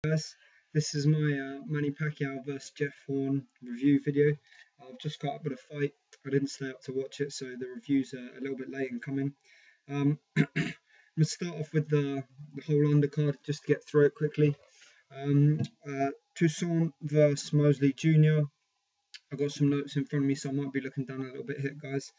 Guys, this is my Manny Pacquiao versus Jeff Horn review video. I've just got up with a fight. I didn't stay up to watch it, so the reviews are a little bit late in coming. I'm going to start off with the whole undercard just to get through it quickly. Toussaint versus Mosley Jr. I've got some notes in front of me, so I might be looking down a little bit here, guys.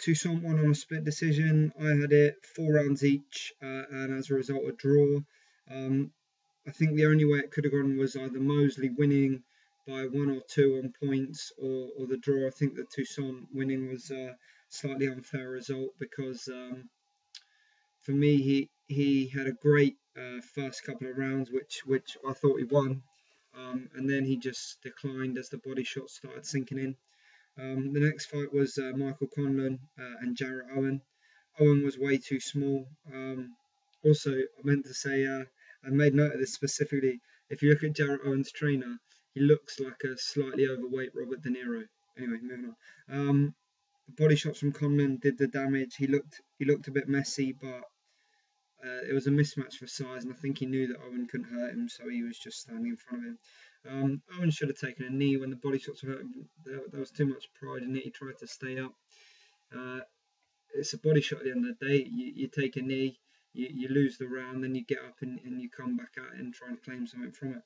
Toussaint won on a split decision. I had it 4 rounds each, and as a result, a draw. I think the only way it could have gone was either Mosley winning by 1 or 2 on points, or the draw. I think that Toussaint winning was a slightly unfair result because for me he had a great first couple of rounds, which I thought he won, and then he just declined as the body shots started sinking in. The next fight was Michael Conlan and Jarrett Owen. Owen was way too small. Also, I meant to say, I made note of this specifically. If you look at Jarrett Owen's trainer, he looks like a slightly overweight Robert De Niro. Anyway, moving on. The body shots from Conlan did the damage. He looked a bit messy, but it was a mismatch for size, and I think he knew that Owen couldn't hurt him, so he was just standing in front of him. Owen should have taken a knee when the body shots hurt him. There was too much pride in it. He tried to stay up. It's a body shot at the end of the day. You take a knee, you lose the round, then you get up and you come back at it and try and claim something from it.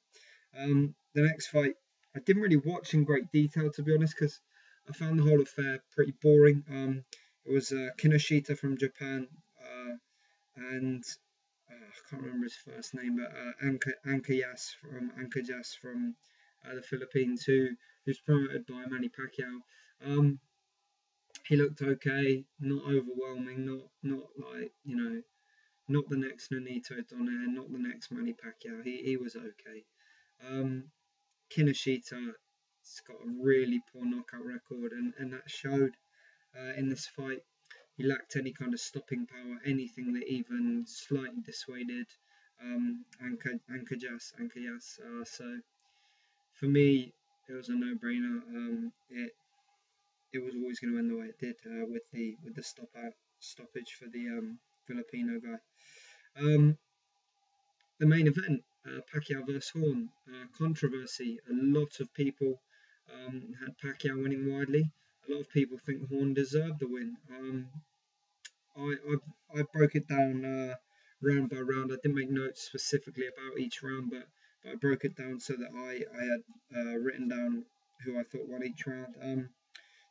The next fight, I didn't really watch in great detail, to be honest, because I found the whole affair pretty boring. It was Kinosita from Japan and I can't remember his first name, but Ancajas from the Philippines, who's promoted by Manny Pacquiao. He looked okay, not overwhelming, not like, not the next Nonito Donaire, not the next Manny Pacquiao. He was okay. Kinoshita's got a really poor knockout record, and that showed in this fight. He lacked any kind of stopping power, anything that even slightly dissuaded Ancajas. So for me, it was a no-brainer. It was always going to end the way it did with the stoppage for the Filipino guy. The main event, Pacquiao versus Horn, controversy. A lot of people had Pacquiao winning widely. A lot of people think Horn deserved the win. I broke it down round by round. I didn't make notes specifically about each round, but I broke it down so that I had written down who I thought won each round.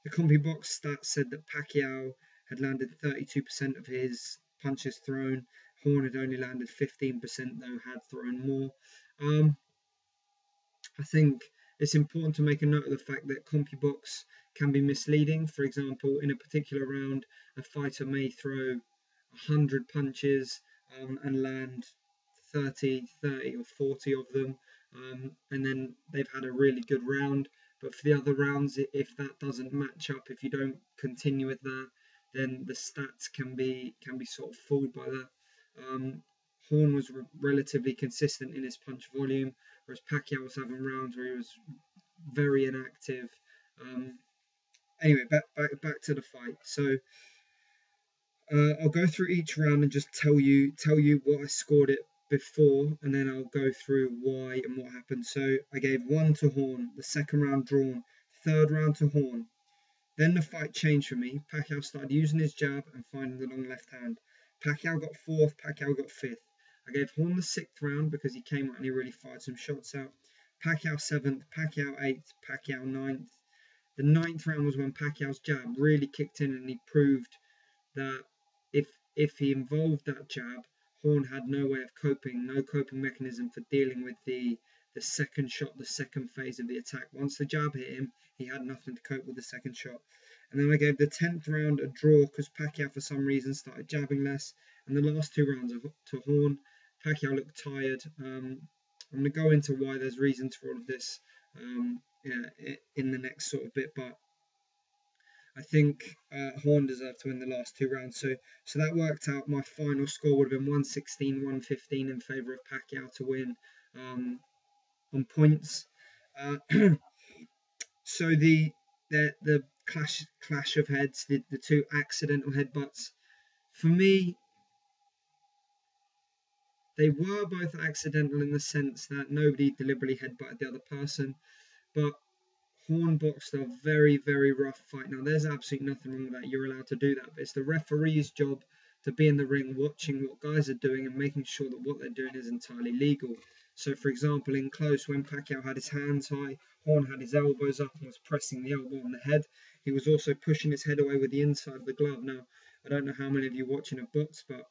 The CompuBox stats said that Pacquiao had landed 32% of his punches thrown. Horn had only landed 15%, though had thrown more. I think it's important to make a note of the fact that CompuBox can be misleading. For example, in a particular round, a fighter may throw 100 punches and land 30 or 40 of them, and then they've had a really good round. But for the other rounds, if that doesn't match up, if you don't continue with that, then the stats can be sort of fooled by that. Horn was relatively consistent in his punch volume, whereas Pacquiao was having rounds where he was very inactive. Anyway, back to the fight. So I'll go through each round and just tell you what I scored it before, and then I'll go through why and what happened. So I gave 1 to Horn, the second round drawn, third round to Horn. Then the fight changed for me. Pacquiao started using his jab and finding the long left hand. Pacquiao got 4th, Pacquiao got 5th. I gave Horn the 6th round because he came out and he really fired some shots out. Pacquiao 7th, Pacquiao 8th, Pacquiao 9th. The 9th round was when Pacquiao's jab really kicked in, and he proved that if he involved that jab, Horn had no way of coping, no coping mechanism for dealing with the second shot, the second phase of the attack. Once the jab hit him, he had nothing to cope with the second shot. And then I gave the 10th round a draw because Pacquiao, for some reason, started jabbing less. And the last 2 rounds to Horn, Pacquiao looked tired. I'm going to go into why there's reasons for all of this in the next sort of bit, but I think Horn deserved to win the last 2 rounds. So that worked out. My final score would have been 116-115 in favour of Pacquiao to win on points. So the clash of heads, the 2 accidental headbutts. For me, They were both accidental in the sense that nobody deliberately headbutted the other person, but Horn boxed a very, very rough fight. Now, there's absolutely nothing wrong with that. You're allowed to do that. But it's the referee's job to be in the ring watching what guys are doing and making sure that what they're doing is entirely legal. So, for example, in close, when Pacquiao had his hands high, Horn had his elbows up and was pressing the elbow on the head. He was also pushing his head away with the inside of the glove. Now, I don't know how many of you watching have boxed, but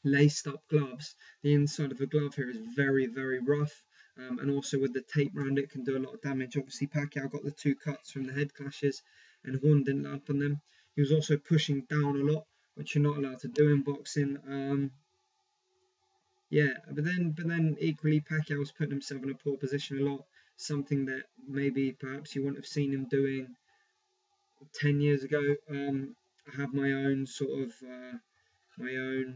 laced up gloves, the inside of the glove here is very, very rough. And also with the tape around it can do a lot of damage. Obviously, Pacquiao got the 2 cuts from the head clashes and Horn didn't land on them. He was also pushing down a lot, which you're not allowed to do in boxing. Yeah, but then equally Pacquiao was putting himself in a poor position a lot, something that maybe perhaps you wouldn't have seen him doing 10 years ago. I have my own sort of my own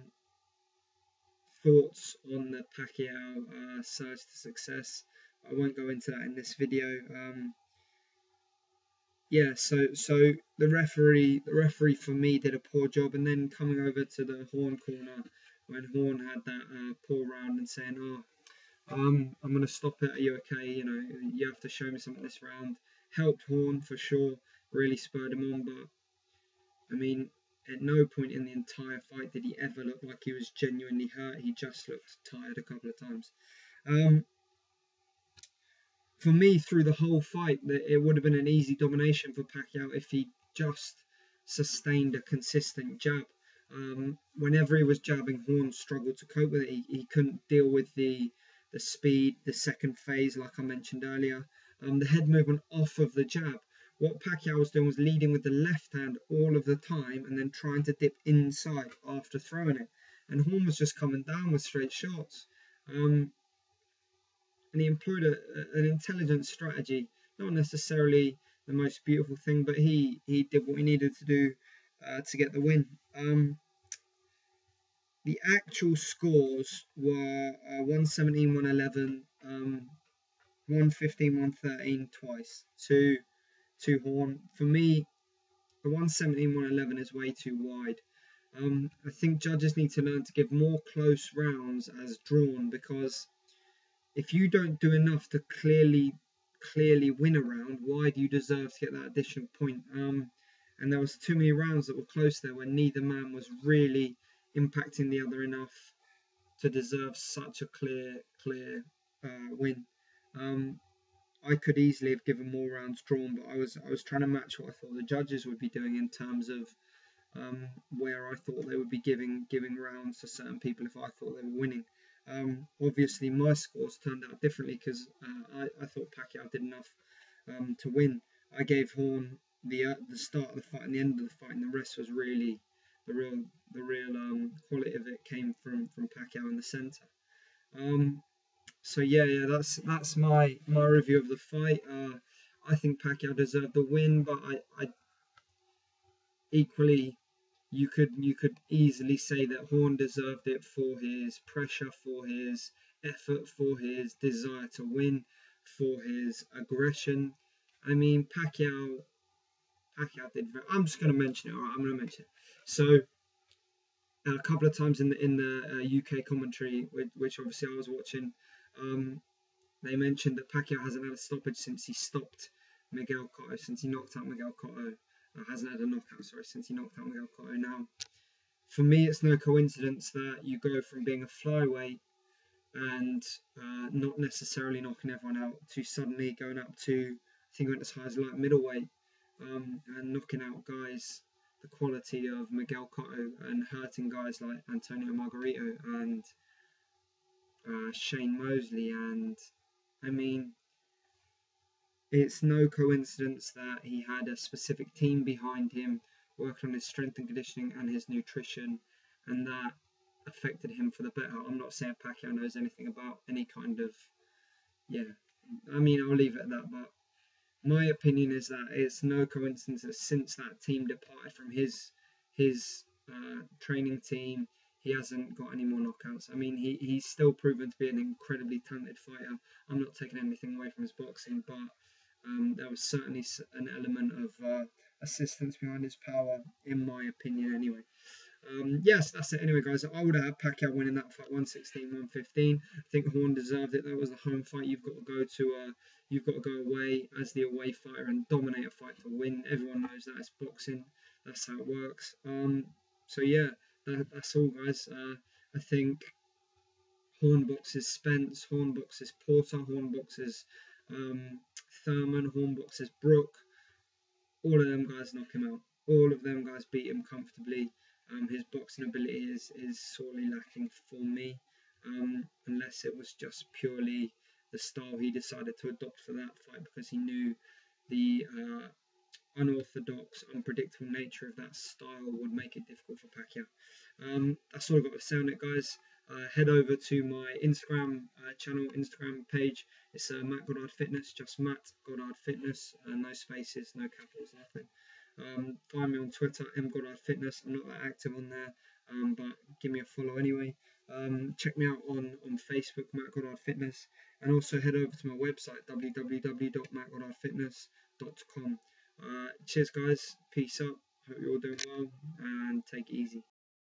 thoughts on the Pacquiao surge to success. I won't go into that in this video. Yeah, so the referee for me did a poor job, and then coming over to the Horn corner when Horn had that poor round and saying, "Oh, I'm gonna stop it. Are you okay? You know, you have to show me something this round." Helped Horn for sure, really spurred him on, but I mean, at no point in the entire fight did he ever look like he was genuinely hurt. He just looked tired a couple of times. For me, through the whole fight, it would have been an easy domination for Pacquiao if he just sustained a consistent jab. Whenever he was jabbing, Horn struggled to cope with it. He couldn't deal with the speed, the second phase, like I mentioned earlier. The head movement off of the jab. What Pacquiao was doing was leading with the left hand all of the time and then trying to dip inside after throwing it. And Horn was just coming down with straight shots. And he employed an intelligent strategy, not necessarily the most beautiful thing, but he did what he needed to do to get the win. The actual scores were 117, 111, 115, 113 twice to Horn. For me, the 117, 111 is way too wide. I think judges need to learn to give more close rounds as drawn, because if you don't do enough to clearly win a round, why do you deserve to get that additional point? And there was too many rounds that were close there where neither man was really impacting the other enough to deserve such a clear win. I could easily have given more rounds drawn, but I was trying to match what I thought the judges would be doing in terms of where I thought they would be giving rounds to certain people if I thought they were winning. Obviously, my scores turned out differently because I thought Pacquiao did enough to win. I gave Horn the start of the fight and the end of the fight, and the rest was really the real quality of it came from Pacquiao in the centre. So yeah, that's my review of the fight. I think Pacquiao deserved the win, but I equally. You could easily say that Horn deserved it for his pressure, for his effort, for his desire to win, for his aggression. I mean, Pacquiao did. I'm just going to mention it. All right, I'm going to mention it. So a couple of times in the UK commentary, which obviously I was watching, they mentioned that Pacquiao hasn't had a stoppage since he stopped Miguel Cotto, since he knocked out Miguel Cotto. Hasn't had a knockout, since he knocked out Miguel Cotto. Now, for me, it's no coincidence that you go from being a flyweight and not necessarily knocking everyone out to suddenly going up to, I think, went as high as light middleweight and knocking out guys the quality of Miguel Cotto and hurting guys like Antonio Margarito and Shane Mosley. And I mean, it's no coincidence that he had a specific team behind him working on his strength and conditioning and his nutrition, and that affected him for the better. I'm not saying Pacquiao knows anything about any kind of, I mean, I'll leave it at that, but my opinion is that it's no coincidence that since that team departed from his training team, he hasn't got any more knockouts. I mean, he's still proven to be an incredibly talented fighter. I'm not taking anything away from his boxing, but there was certainly an element of assistance behind his power, in my opinion, anyway. Yes, that's it. Anyway, guys, I would have had Pacquiao winning that fight 116, 115. I think Horn deserved it. That was a home fight. You've got to go to, you've got to go away as the away fighter and dominate a fight to win. Everyone knows that it's boxing. That's how it works. So yeah, that's all, guys. I think Horn boxes Spence, Horn boxes Porter, Horn boxes Thurman, Horn boxes Brook. All of them guys knock him out. All of them guys beat him comfortably. His boxing ability is sorely lacking for me, unless it was just purely the style he decided to adopt for that fight, because he knew the unorthodox, unpredictable nature of that style would make it difficult for Pacquiao. That's all I've got to say on it, guys. Head over to my Instagram channel, Instagram page. It's Matt Goddard Fitness, just Matt Goddard Fitness, no spaces, no capitals, nothing. Find me on Twitter, mgoddard fitness. I'm not that active on there, but give me a follow anyway. Check me out on Facebook, Matt Goddard Fitness, and also head over to my website, www.mattgoddardfitness.com. Cheers, guys. Peace up. Hope you're all doing well, and take it easy.